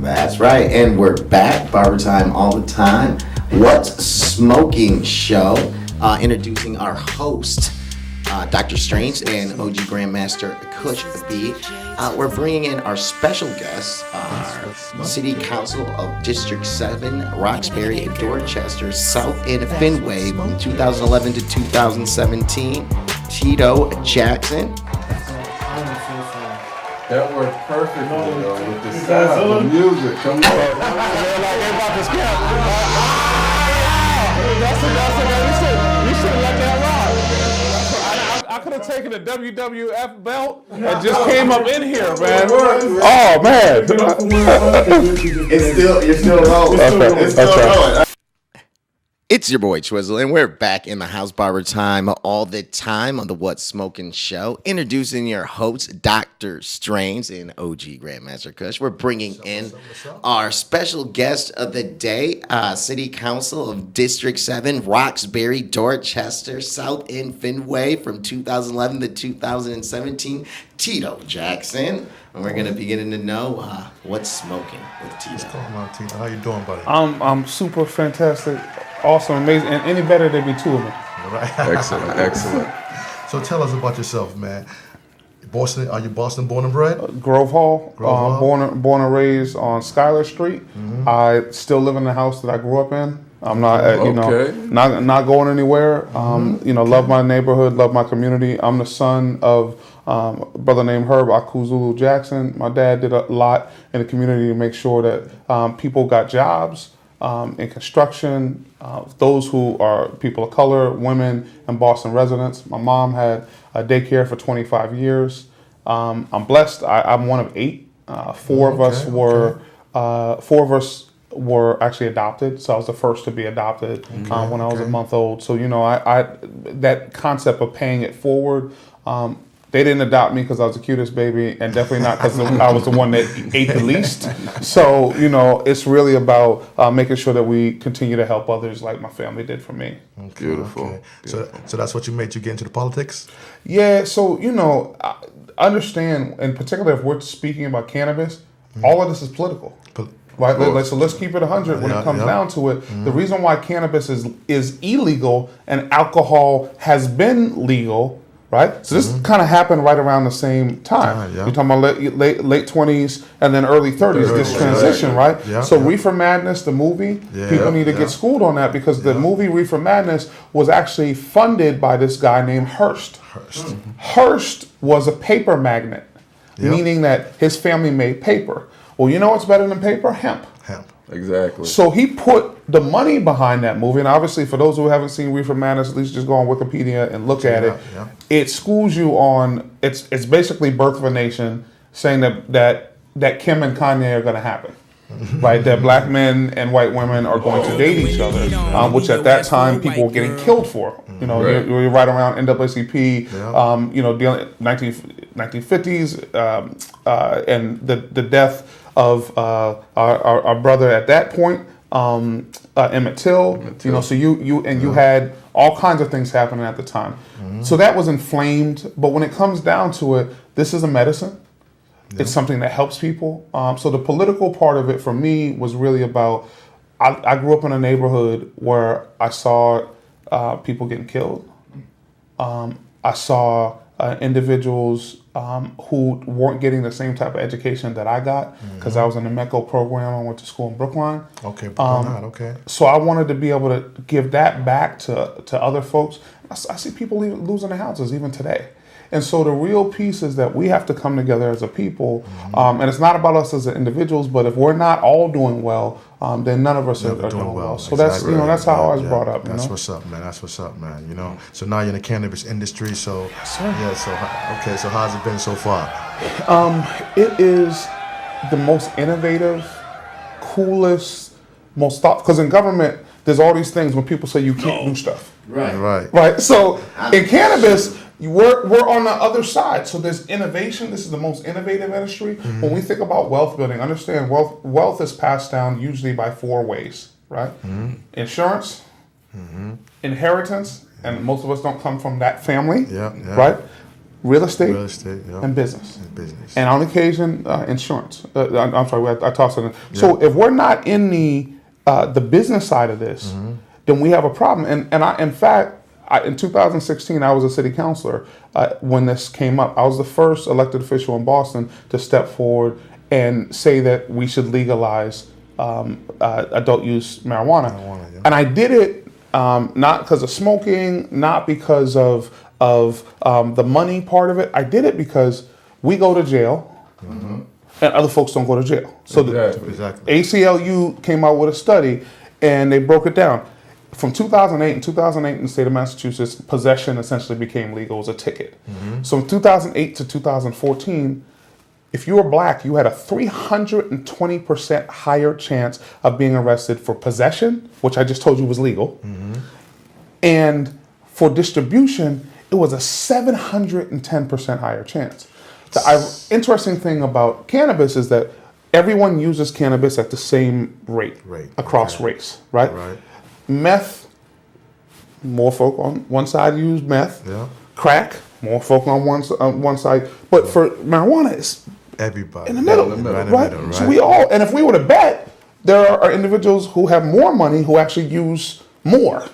That's right, and we're back. Barbertime all the time. What's Smoking Show? Introducing our host, Dr. Strange and OG Grandmaster Kush B. We're bringing in our special guest, City Council of District 7, Roxbury, Dorchester, South End, Fenway, from 2011 to 2017, Tito Jackson. That worked perfectly, though, with the sound, the music. Come on. You should let that rock. I could have taken a WWF belt and just came up in here, man. Oh, man. You're still rolling. It's still rolling. It's your boy Twizzle, and we're back in the house. Barbertime all the time on the What's Smoking Show. Introducing your host, Dr. Strange and OG Grandmaster Kush. We're bringing in our special guest of the day, City Council of District 7, Roxbury, Dorchester, South End, Fenway, from 2011 to 2017, Tito Jackson. And we're going to be getting to know what's smoking with Tito. What's going on, Tito? How you doing, buddy? I'm super fantastic, awesome, amazing, and any better there'd be two of me. All right. Excellent. So tell us about yourself, man. Boston? Are you Boston born and bred? Grove Hall, Hall. born and raised on Schuyler Street. Mm-hmm. I still live in the house that I grew up in. I'm not, Okay. not going anywhere. Mm-hmm. Love my neighborhood, love my community. I'm the son of a brother named Herb Akuzulu Jackson. My dad did a lot in the community to make sure that people got jobs in construction. Those who are people of color, women, and Boston residents. My mom had a daycare for 25 years. I'm blessed. I'm one of 8. Four of us were actually adopted, so I was the first to be adopted when I was a month old. So I that concept of paying it forward. They didn't adopt me because I was the cutest baby, and definitely not because I was the one that ate the least. So it's really about making sure that we continue to help others like my family did for me. Okay, Beautiful. okay. So that's what made you get into the politics? Yeah, so I understand, in particular, if we're speaking about cannabis, all of this is political. Right, so let's keep it 100 when it comes down to it. The reason why cannabis is illegal and alcohol has been legal, right? So this kind of happened right around the same time. You're talking about late 20s and then early 30s, this transition, right? So Reefer Madness, the movie, people need to get schooled on that because the movie Reefer Madness was actually funded by this guy named Hearst. Hearst was a paper magnate, meaning that his family made paper. Well, you know what's better than paper? Hemp. Exactly. So he put the money behind that movie, and obviously for those who haven't seen Reefer Madness, at least just go on Wikipedia and look at it. It schools you on, it's basically Birth of a Nation, saying that Kim and Kanye are going to happen. Right, that black men and white women are going to date each other, which at that time people were getting killed for. You're right around NAACP, dealing 1950s, and the death of our brother at that point, Emmett Till. So you had all kinds of things happening at the time. So that was inflamed. But when it comes down to it, this is a medicine. It's something that helps people. So the political part of it for me was really about, I grew up in a neighborhood where I saw people getting killed. I saw individuals who weren't getting the same type of education that I got because I was in the MECO program. I went to school in Brookline. Okay. So I wanted to be able to give that back to other folks. I see people losing their houses even today. And so the real piece is that we have to come together as a people, and it's not about us as individuals. But if we're not all doing well, then none of us are doing well. So that's that's how I was brought up. That's what's up, man. That's what's up, man. So now you're in the cannabis industry. So yes, sir. Yeah. So how's it been so far? It is the most innovative, coolest, most thought. Because in government, there's all these things when people say you can't do stuff. Right. So in cannabis, we're on the other side. So there's innovation. This is the most innovative industry. When we think about wealth building, understand wealth is passed down usually by 4 ways, right? Insurance, inheritance, and most of us don't come from that family, right? real estate, yeah. and business. And on occasion, insurance. I'm sorry, I tossed it in. So if we're not in the business side of this, then we have a problem. And in fact, in 2016, I was a city councilor when this came up. I was the first elected official in Boston to step forward and say that we should legalize adult use marijuana. And I did it not because of smoking, not because of the money part of it. I did it because we go to jail and other folks don't go to jail. So Exactly. the ACLU came out with a study and they broke it down. From 2008 in the state of Massachusetts, possession essentially became legal as a ticket. So from 2008 to 2014, if you were black, you had a 320% higher chance of being arrested for possession, which I just told you was legal. And for distribution, it was a 710% higher chance. The interesting thing about cannabis is that everyone uses cannabis at the same rate across race, right? Meth, more folk on one side use meth. Crack, more folk on one side. But for marijuana, it's everybody in the middle, right? So we all, and if we were to bet, there are individuals who have more money who actually use more.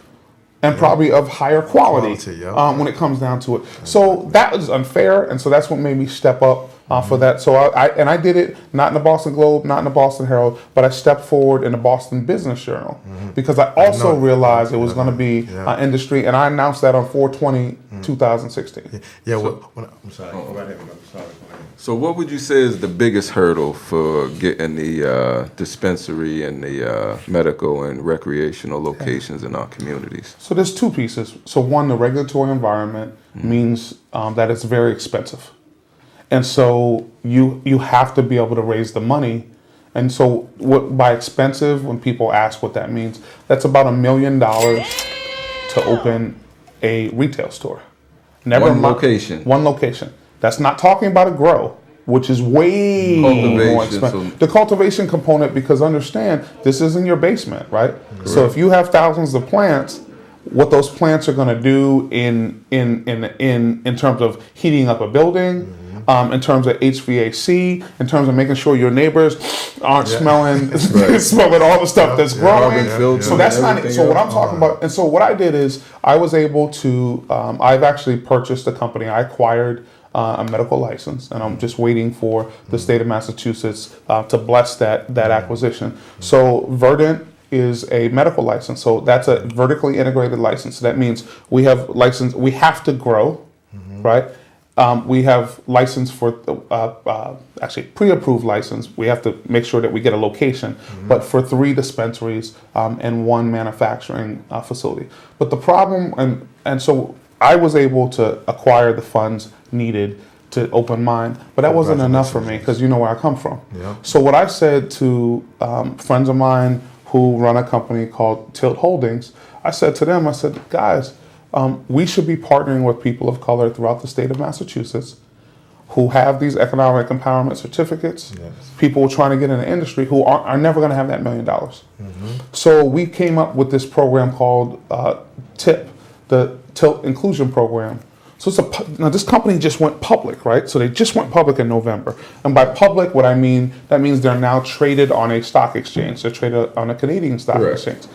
And probably of higher quality when it comes down to it. So that was unfair, and so that's what made me step up for that. So I did it not in the Boston Globe, not in the Boston Herald, but I stepped forward in the Boston Business Journal because I also realized it was going to be industry, and I announced that on 4/20/2016. I'm sorry. Go right ahead. Sorry. So what would you say is the biggest hurdle for getting the dispensary and the medical and recreational locations in our communities? So there's two pieces. So one, the regulatory environment means that it's very expensive. And so you have to be able to raise the money. And so by expensive, when people ask what that means, that's about $1 million to open a retail store. One location. One location. That's not talking about a grow, which is way more expensive. The cultivation component, because understand, this is in your basement, right? So if you have thousands of plants, what those plants are going to do in terms of heating up a building, in terms of HVAC, in terms of making sure your neighbors aren't smelling smelling all the stuff that's growing. So that's not it. So what I'm talking about, and so what I did is I was able to, I've actually purchased a company. I acquired a medical license, and I'm just waiting for the state of Massachusetts to bless that acquisition. So Verdant is a medical license. So that's a vertically integrated license. So that means we have to grow, right? We have license for, actually pre-approved license. We have to make sure that we get a location, but for 3 dispensaries and 1 manufacturing facility. But the problem, and so I was able to acquire the funds needed to open mine, but that wasn't enough for me because you know where I come from. So what I said to friends of mine who run a company called Tilt Holdings, I said to them, I said, guys, we should be partnering with people of color throughout the state of Massachusetts who have these economic empowerment certificates, people trying to get in the industry who are never going to have that $1 million. So we came up with this program called TIP, the Tilt Inclusion Program. So now this company just went public, right? So they just went public in November. And by public, what I mean, that means they're now traded on a stock exchange. They're traded on a Canadian stock exchange.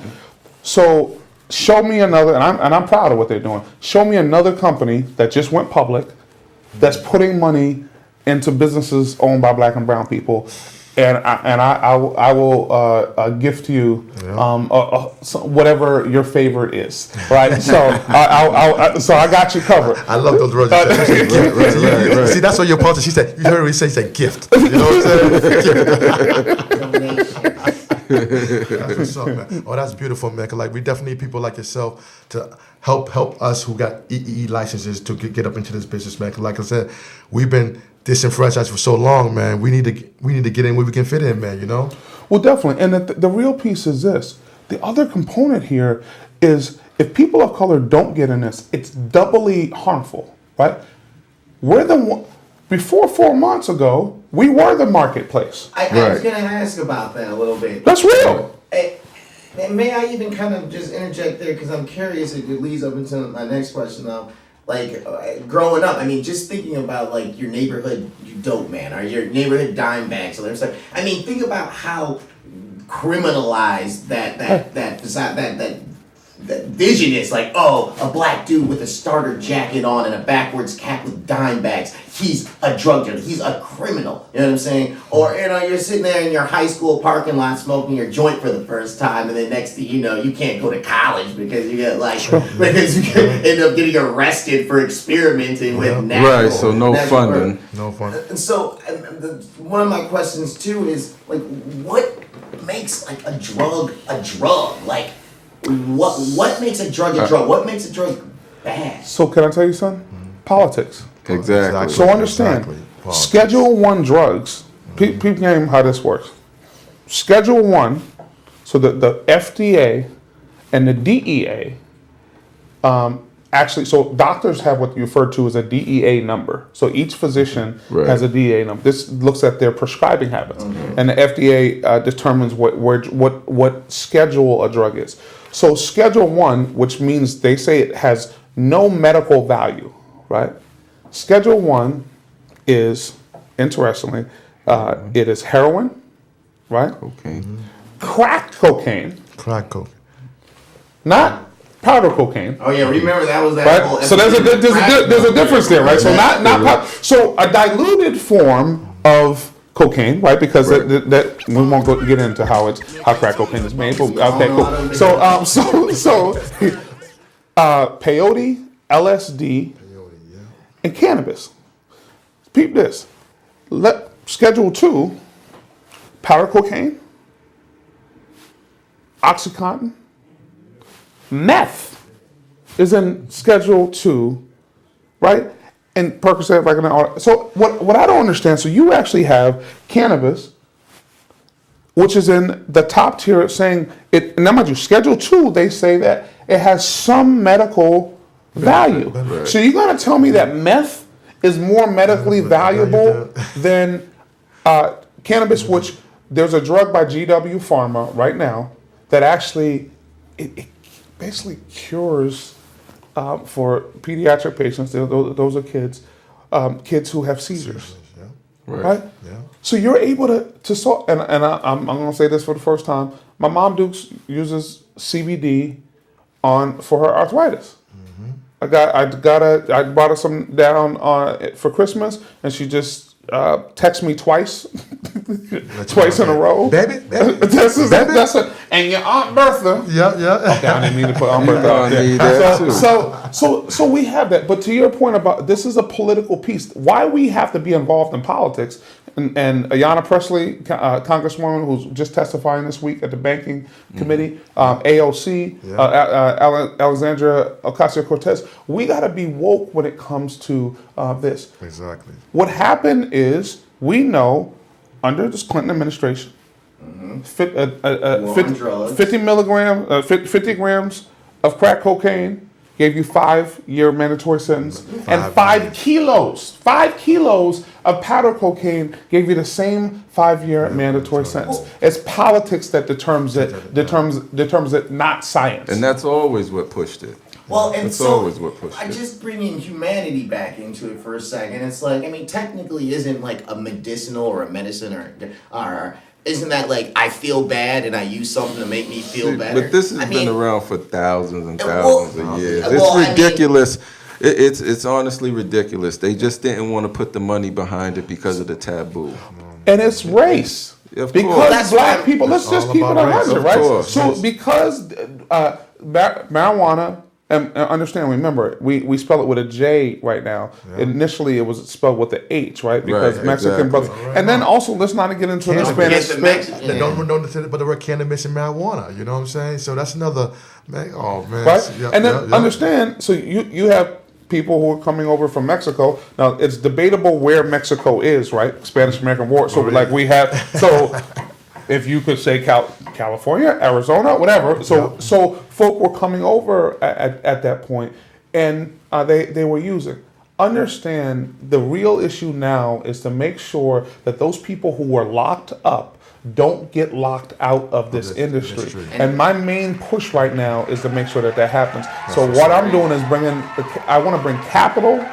So show me another, and I'm proud of what they're doing. Show me another company that just went public that's putting money into businesses owned by Black and brown people, and I will gift you whatever your favorite is, right? So I got you covered. I love those words. See, that's what your partner. She said. You heard her say gift. You know what I'm saying? That's what's up, man. Oh, that's beautiful, man. 'Cause, like, we definitely need people like yourself to help us who got EEE licenses to get up into this business, man. 'Cause like I said, we've been disenfranchised for so long, man. We need to get in where we can fit in, man. You know. Well, definitely. And the real piece is this: the other component here is if people of color don't get in this, it's doubly harmful, right? Before 4 months ago, we were the marketplace. I was going to ask about that a little bit. That's real. And may I even kind of just interject there because I'm curious if it leads up into my next question though. like growing up, I mean, just thinking about like your neighborhood dope man or your neighborhood dime bag, so there's like, I mean, think about how criminalized that vision is. Like, oh, a black dude with a starter jacket on and a backwards cap with dime bags, he's a drug dealer, he's a criminal, you know what I'm saying? Or, you know, you're sitting there in your high school parking lot smoking your joint for the first time, and then next thing you know, you can't go to college because you get like, because you can end up getting arrested for experimenting with natural. Right, so no funding. No funding. And so, one of my questions too is, like, what makes like a drug a drug? Like, what makes a drug a drug? What makes a drug bad? So can I tell you something? Politics. Exactly. So understand, Schedule 1 drugs, people name how this works. Schedule 1, so the FDA and the DEA, actually, so doctors have what you refer to as a DEA number. So each physician has a DEA number. This looks at their prescribing habits. And the FDA determines what schedule a drug is. So Schedule 1, which means they say it has no medical value, right? Schedule 1 is, interestingly, it is heroin, right? Cocaine. Crack cocaine. Crack cocaine. Not powder cocaine. Oh yeah, remember that was that Right? whole So there's a difference there, right? So so a diluted form of cocaine, right? Because that we won't get into how crack cocaine is made. But okay, cool. So peyote, LSD, and cannabis. Peep this. Schedule 2, powder cocaine, OxyContin, meth is in Schedule 2, right? And Percocet, like, so what I don't understand, so you actually have cannabis, which is in the top tier, saying it, and now mind you, Schedule 2, they say that it has some medical value. Right. So you're gonna tell me that meth is more medically valuable than cannabis, which there's a drug by GW Pharma right now that actually, it basically cures for pediatric patients. Those are kids who have seizures, right? Yeah. So you're able to solve. And I'm going to say this for the first time. My mom Dukes uses CBD for her arthritis. I brought her some down for Christmas, and she just texted me twice in a row. Baby. And your Aunt Bertha. Yeah. Okay, I didn't mean to put Aunt Bertha out there. So we have that. But to your point about this is a political piece. Why we have to be involved in politics, and Ayanna Pressley, Congresswoman, who's just testifying this week at the Banking Committee, AOC, Alexandria Ocasio-Cortez, we got to be woke when it comes to this. Exactly. What happened is, we know under this Clinton administration, 50 grams of crack cocaine gave you 5-year mandatory sentence, and 5 kilos of powder cocaine gave you the same 5-year mandatory sentence. It's politics that determines it, not science. And that's always what pushed it. Well, and that's so always what pushed I it. just bringing humanity back into it for a second. It's like, I mean, technically, isn't like a medicinal or a medicine or isn't that like I feel bad and I use something to make me feel better? But this has been around for thousands and thousands of years. It's ridiculous. It's honestly ridiculous. They just didn't want to put the money behind it because of the taboo. And it's race. Of because course. black people, let's just keep it 100, right? Course. So because marijuana, and understand, remember, we spell it with a J right now. Yeah. Initially, it was spelled with the H, right? Because Mexican brothers. Right. And then also, let's not get into the Spanish. They don't know but the word cannabis and marijuana. You know what I'm saying? So that's another, man. Oh man. Right. And then understand. So you have people who are coming over from Mexico. Now it's debatable where Mexico is, right? Spanish American War. So like we have if you could say California, Arizona, whatever. So folk were coming over at that point, and they were using. understand the real issue now is to make sure that those people who are locked up don't get locked out of this industry. And my main push right now is to make sure that happens. So what I'm doing is I want to bring capital,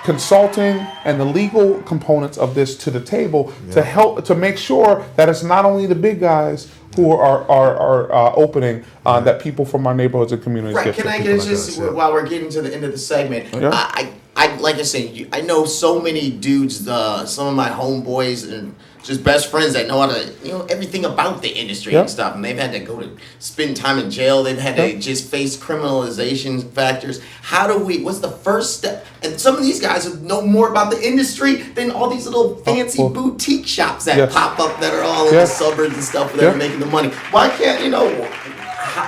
consulting, and the legal components of this to the table to help to make sure that it's not only the big guys who are opening, that people from our neighborhoods and communities get. Can I get just while we're getting to the end of the segment? I like I said, I know so many dudes, some of my homeboys and just best friends that know how to, everything about the industry and stuff. And they've had to go to spend time in jail. They've had to just face criminalization factors. What's the first step? And some of these guys know more about the industry than all these little fancy boutique shops that pop up that are all in the suburbs and stuff that are making the money. Why can't,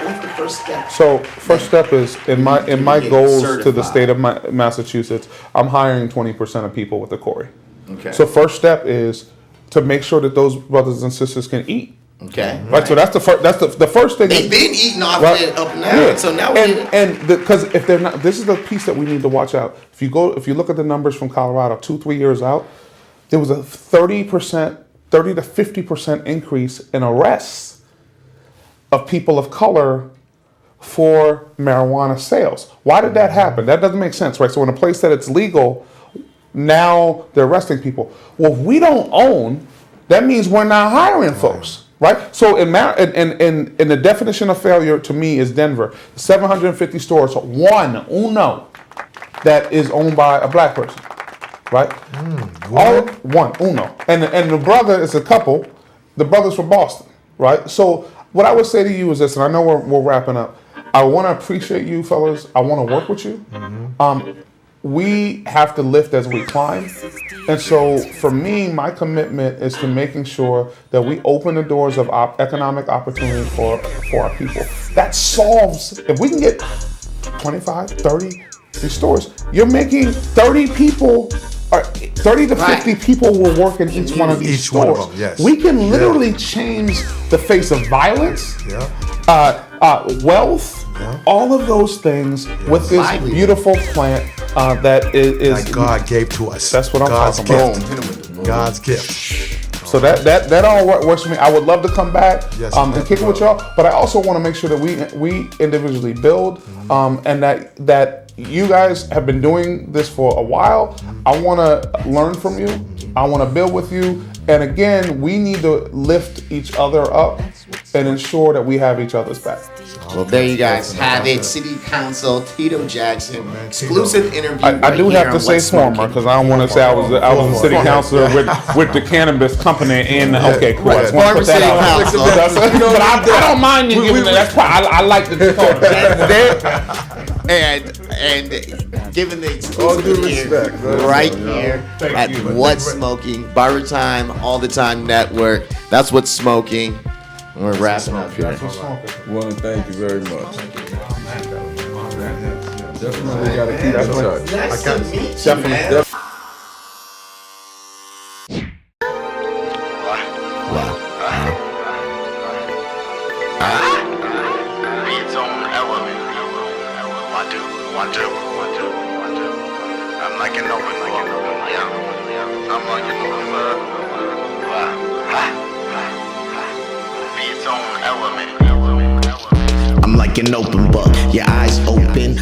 what's the first step? So first step is in my goals to the state of Massachusetts, I'm hiring 20% of people with the Corey. Okay. So first step is to make sure that those brothers and sisters can eat. Okay. Right. So that's the first. That's the first thing. They've been eating off it up now. Yeah. So now because if they're not, this is the piece that we need to watch out. If you look at the numbers from Colorado, 2-3 years out, there was a 30 to 50% increase in arrests of people of color for marijuana sales. Why did that happen? That doesn't make sense, right? So in a place that it's legal, now they're arresting people. Well, if we don't own, that means we're not hiring folks, right? So in the definition of failure to me is Denver. 750 stores, uno, that is owned by a black person, right? Uno. And the brother is a couple. The brother's from Boston, right? So what I would say to you is this, and I know we're wrapping up. I want to appreciate you fellas. I want to work with you. We have to lift as we climb. And so for me, my commitment is to making sure that we open the doors of economic opportunity for our people. That solves, if we can get 25, 30 these stores, you're making 30 people, or 30 to 50 people will work in each one of these stores. One of them, yes. We can literally change the face of violence, wealth, all of those things with this beautiful plant that is God gave to us. That's what I'm talking about. God's gift. So that all works for me. I would love to come back and kick it with y'all, but I also want to make sure that we individually build, and that you guys have been doing this for a while. I want to learn from you. I want to build with you. And again, we need to lift each other up and ensure that we have each other's back. Well, there you guys have it. City Council, Tito Jackson, exclusive interview. I do have to say former, because I don't want to say I was a city councilor with the cannabis company in. Okay, cool. I just want to put that out. But I don't mind you giving that. That's why I like the and given the exclusive here, right here at What's Smoking, Barbertime, All the Time Network. That's What's Smoking. We're wrapping up here. I want to thank you very much. Definitely got to keep in touch. Nice to meet you, man. I'm like an open book. I'm like an open book. Be its own element. I'm like an open book. Your eyes open.